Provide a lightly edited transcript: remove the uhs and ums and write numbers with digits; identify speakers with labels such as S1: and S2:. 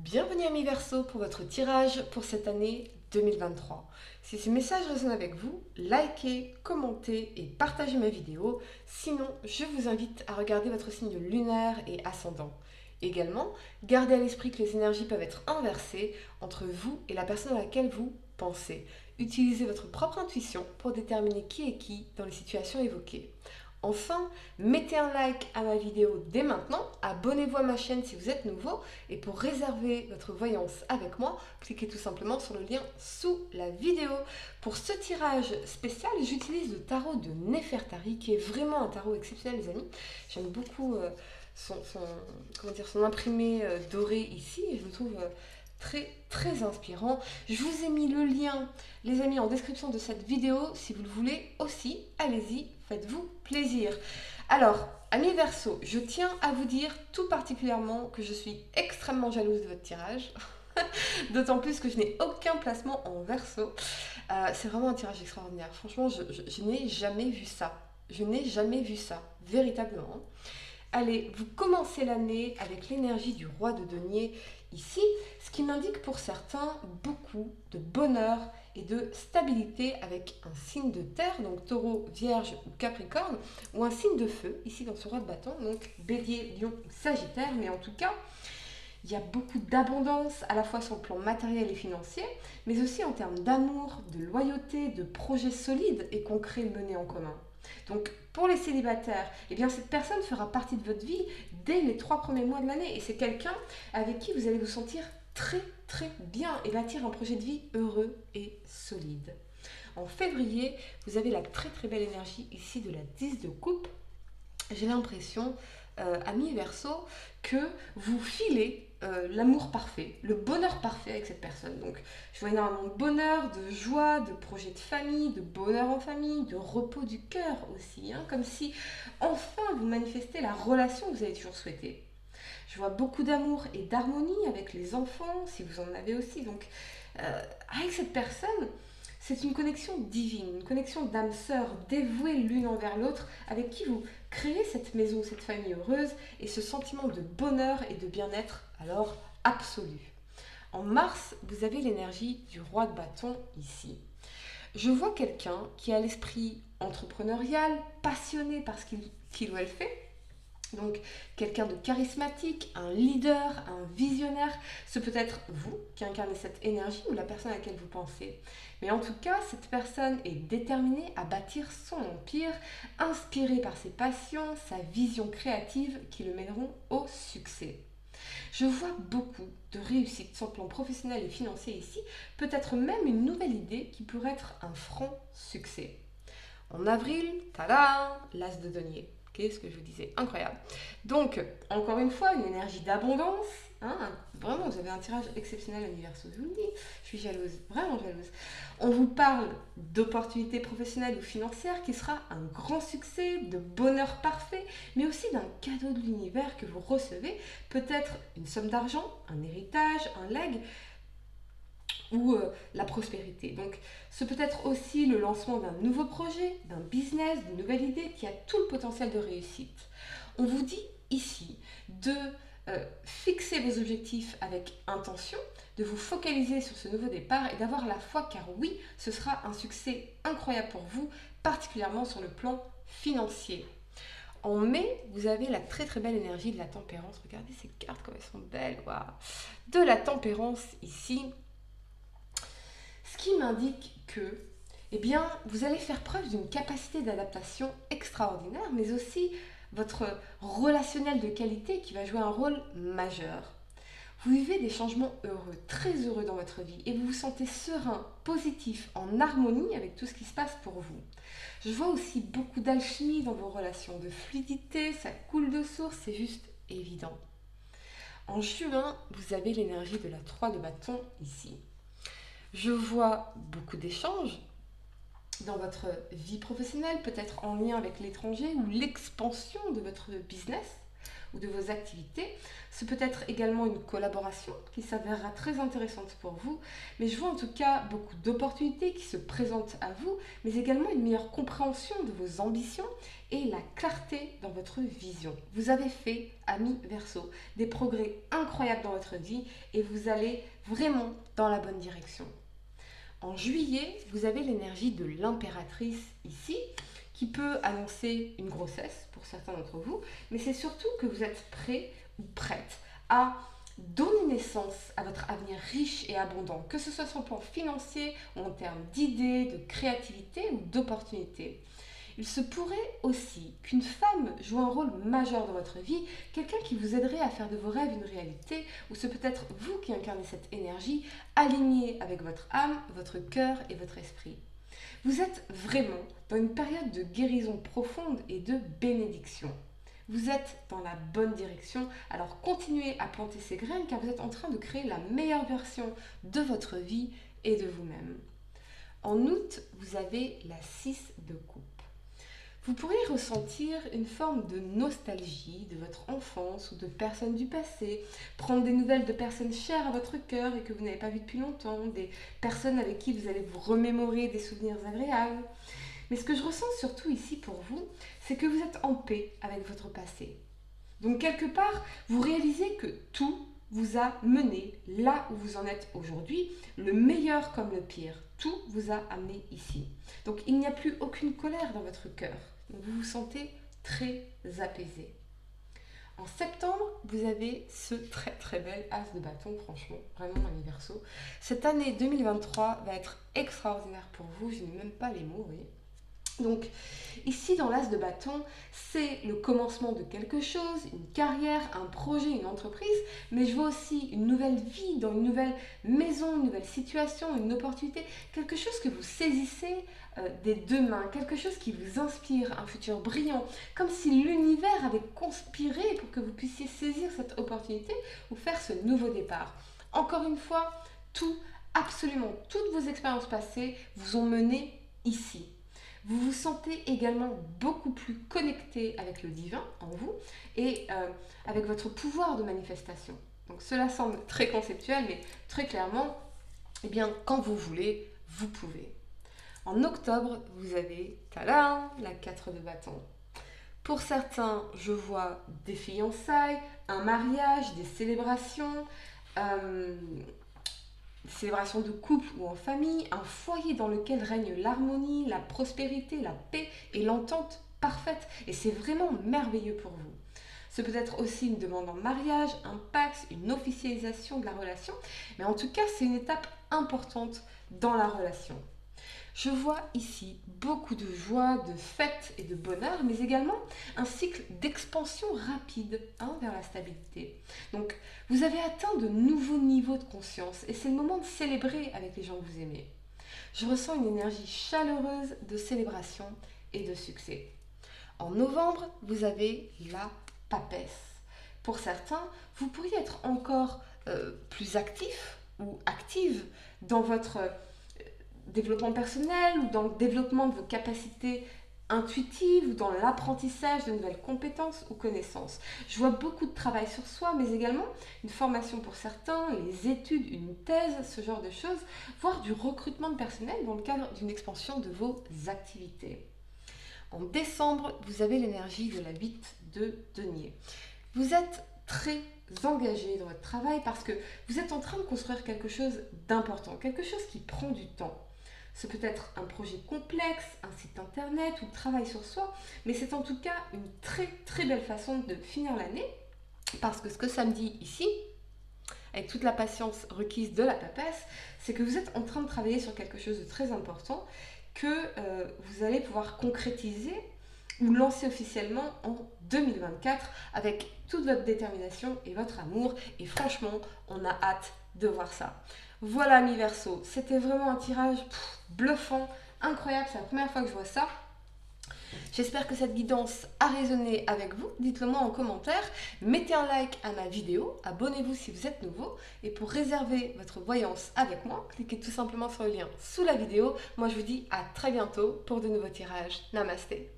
S1: Bienvenue amis Verseau pour votre tirage pour cette année 2023. Si ce message résonne avec vous, likez, commentez et partagez ma vidéo. Sinon, je vous invite à regarder votre signe lunaire et ascendant. Également, gardez à l'esprit que les énergies peuvent être inversées entre vous et la personne à laquelle vous pensez. Utilisez votre propre intuition pour déterminer qui est qui dans les situations évoquées. Enfin, mettez un like à ma vidéo dès maintenant, abonnez-vous à ma chaîne si vous êtes nouveau et pour réserver votre voyance avec moi, cliquez tout simplement sur le lien sous la vidéo. Pour ce tirage spécial, j'utilise le tarot de Nefertari qui est vraiment un tarot exceptionnel les amis. J'aime beaucoup son imprimé doré ici et je le trouve très inspirant. Je vous ai mis le lien, les amis, en description de cette vidéo. Si vous le voulez aussi, allez-y, faites-vous plaisir. Alors, amis Verseau, je tiens à vous dire tout particulièrement que je suis extrêmement jalouse de votre tirage. D'autant plus que je n'ai aucun placement en Verseau. C'est vraiment un tirage extraordinaire. Franchement, je n'ai jamais vu ça. Je n'ai jamais vu ça, véritablement. Allez, vous commencez l'année avec l'énergie du roi de denier ici, ce qui m'indique pour certains beaucoup de bonheur et de stabilité avec un signe de terre, donc taureau, vierge ou capricorne, ou un signe de feu, ici dans ce roi de bâton, donc bélier, lion ou sagittaire, mais en tout cas, il y a beaucoup d'abondance, à la fois sur le plan matériel et financier, mais aussi en termes d'amour, de loyauté, de projets solides et concrets menés en commun. Donc, pour les célibataires, eh bien, cette personne fera partie de votre vie dès les 3 premiers mois de l'année. Et c'est quelqu'un avec qui vous allez vous sentir très bien et bâtir un projet de vie heureux et solide. En février, vous avez la très belle énergie ici de la 10 de coupe. J'ai l'impression, amis Verseau, que vous filez l'amour parfait, le bonheur parfait avec cette personne. Donc, je vois énormément de bonheur, de joie, de projets de famille, de bonheur en famille, de repos du cœur aussi, hein, comme si enfin vous manifestez la relation que vous avez toujours souhaitée. Je vois beaucoup d'amour et d'harmonie avec les enfants, si vous en avez aussi. Donc, avec cette personne, c'est une connexion divine, une connexion d'âme sœur, dévouées l'une envers l'autre, avec qui vous créez cette maison, cette famille heureuse et ce sentiment de bonheur et de bien-être, alors absolu. En mars, vous avez l'énergie du roi de bâton ici. Je vois quelqu'un qui a l'esprit entrepreneurial, passionné par ce qu'il ou elle fait. Donc, quelqu'un de charismatique, un leader, un visionnaire, ce peut être vous qui incarnez cette énergie ou la personne à laquelle vous pensez. Mais en tout cas, cette personne est déterminée à bâtir son empire, inspirée par ses passions, sa vision créative qui le mèneront au succès. Je vois beaucoup de réussite sur le plan professionnel et financier ici, peut-être même une nouvelle idée qui pourrait être un franc succès. En avril, tada, l'as de denier. Qu'est-ce que je vous disais? Incroyable. Donc, encore une fois, une énergie d'abondance. Hein, vraiment, vous avez un tirage exceptionnel à l'univers, je vous le dis. Je suis jalouse, vraiment jalouse. On vous parle d'opportunités professionnelles ou financières qui sera un grand succès, de bonheur parfait, mais aussi d'un cadeau de l'univers que vous recevez. Peut-être une somme d'argent, un héritage, un legs, ou la prospérité. Donc, ce peut être aussi le lancement d'un nouveau projet, d'un business, d'une nouvelle idée qui a tout le potentiel de réussite. On vous dit ici de fixer vos objectifs avec intention, de vous focaliser sur ce nouveau départ et d'avoir la foi car oui, ce sera un succès incroyable pour vous, particulièrement sur le plan financier. En mai, vous avez la très belle énergie de la tempérance. Regardez ces cartes comme elles sont belles. Wow. De la tempérance ici. Ce qui m'indique que, eh bien, vous allez faire preuve d'une capacité d'adaptation extraordinaire, mais aussi votre relationnel de qualité qui va jouer un rôle majeur. Vous vivez des changements heureux, très heureux dans votre vie, et vous vous sentez serein, positif, en harmonie avec tout ce qui se passe pour vous. Je vois aussi beaucoup d'alchimie dans vos relations, de fluidité, ça coule de source, c'est juste évident. En juin, vous avez l'énergie de la 3 de bâton ici. Je vois beaucoup d'échanges dans votre vie professionnelle, peut-être en lien avec l'étranger ou l'expansion de votre business, ou de vos activités. Ce peut être également une collaboration qui s'avérera très intéressante pour vous, mais je vois en tout cas beaucoup d'opportunités qui se présentent à vous, mais également une meilleure compréhension de vos ambitions et la clarté dans votre vision. Vous avez fait, amis Verseau, des progrès incroyables dans votre vie et vous allez vraiment dans la bonne direction. En juillet, vous avez l'énergie de l'impératrice ici, qui peut annoncer une grossesse pour certains d'entre vous, mais c'est surtout que vous êtes prêt ou prête à donner naissance à votre avenir riche et abondant, que ce soit sur le plan financier ou en termes d'idées, de créativité ou d'opportunités. Il se pourrait aussi qu'une femme joue un rôle majeur dans votre vie, quelqu'un qui vous aiderait à faire de vos rêves une réalité, ou c'est peut-être vous qui incarnez cette énergie, alignée avec votre âme, votre cœur et votre esprit. Vous êtes vraiment dans une période de guérison profonde et de bénédiction. Vous êtes dans la bonne direction, alors continuez à planter ces graines car vous êtes en train de créer la meilleure version de votre vie et de vous-même. En août, vous avez la 6 de coupe. Vous pourriez ressentir une forme de nostalgie de votre enfance ou de personnes du passé, prendre des nouvelles de personnes chères à votre cœur et que vous n'avez pas vues depuis longtemps, des personnes avec qui vous allez vous remémorer des souvenirs agréables. Mais ce que je ressens surtout ici pour vous, c'est que vous êtes en paix avec votre passé. Donc quelque part, vous réalisez que tout vous a mené là où vous en êtes aujourd'hui, le meilleur comme le pire. Tout vous a amené ici. Donc il n'y a plus aucune colère dans votre cœur. Donc, vous vous sentez très apaisé. En septembre, vous avez ce très bel as de bâton, franchement, vraiment un Verseau. Cette année 2023 va être extraordinaire pour vous, je n'ai même pas les mots, vous voyez. Donc ici dans l'as de bâton, c'est le commencement de quelque chose, une carrière, un projet, une entreprise, mais je vois aussi une nouvelle vie dans une nouvelle maison, une nouvelle situation, une opportunité, quelque chose que vous saisissez des deux mains, quelque chose qui vous inspire, un futur brillant, comme si l'univers avait conspiré pour que vous puissiez saisir cette opportunité ou faire ce nouveau départ. Encore une fois, tout, absolument toutes vos expériences passées vous ont mené ici. Vous vous sentez également beaucoup plus connecté avec le divin en vous et avec votre pouvoir de manifestation. Donc cela semble très conceptuel, mais très clairement, eh bien, quand vous voulez, vous pouvez. En octobre, vous avez, tadam, la 4 de bâton. Pour certains, je vois des fiançailles, un mariage, des célébrations, célébration de couple ou en famille, un foyer dans lequel règne l'harmonie, la prospérité, la paix et l'entente parfaite. Et c'est vraiment merveilleux pour vous. Ce peut être aussi une demande en mariage, un pax, une officialisation de la relation. Mais en tout cas, c'est une étape importante dans la relation. Je vois ici beaucoup de joie, de fête et de bonheur, mais également un cycle d'expansion rapide vers la stabilité. Donc, vous avez atteint de nouveaux niveaux de conscience et c'est le moment de célébrer avec les gens que vous aimez. Je ressens une énergie chaleureuse de célébration et de succès. En novembre, vous avez la papesse. Pour certains, vous pourriez être encore plus actif ou active dans votre développement personnel ou dans le développement de vos capacités intuitives ou dans l'apprentissage de nouvelles compétences ou connaissances. Je vois beaucoup de travail sur soi, mais également une formation pour certains, les études, une thèse, ce genre de choses, voire du recrutement de personnel dans le cadre d'une expansion de vos activités. En décembre, vous avez l'énergie de la 8 de denier. Vous êtes très engagé dans votre travail parce que vous êtes en train de construire quelque chose d'important, quelque chose qui prend du temps. Ce peut être un projet complexe, un site internet ou le travail sur soi, mais c'est en tout cas une très belle façon de finir l'année parce que ce que ça me dit ici, avec toute la patience requise de la papesse, c'est que vous êtes en train de travailler sur quelque chose de très important que vous allez pouvoir concrétiser ou lancer officiellement en 2024 avec toute votre détermination et votre amour. Et franchement, on a hâte de voir ça. Voilà, mi Verseau, c'était vraiment un tirage bluffant, incroyable, c'est la première fois que je vois ça. J'espère que cette guidance a résonné avec vous. Dites-le moi en commentaire. Mettez un like à ma vidéo. Abonnez-vous si vous êtes nouveau. Et pour réserver votre voyance avec moi, cliquez tout simplement sur le lien sous la vidéo. Moi, je vous dis à très bientôt pour de nouveaux tirages. Namasté.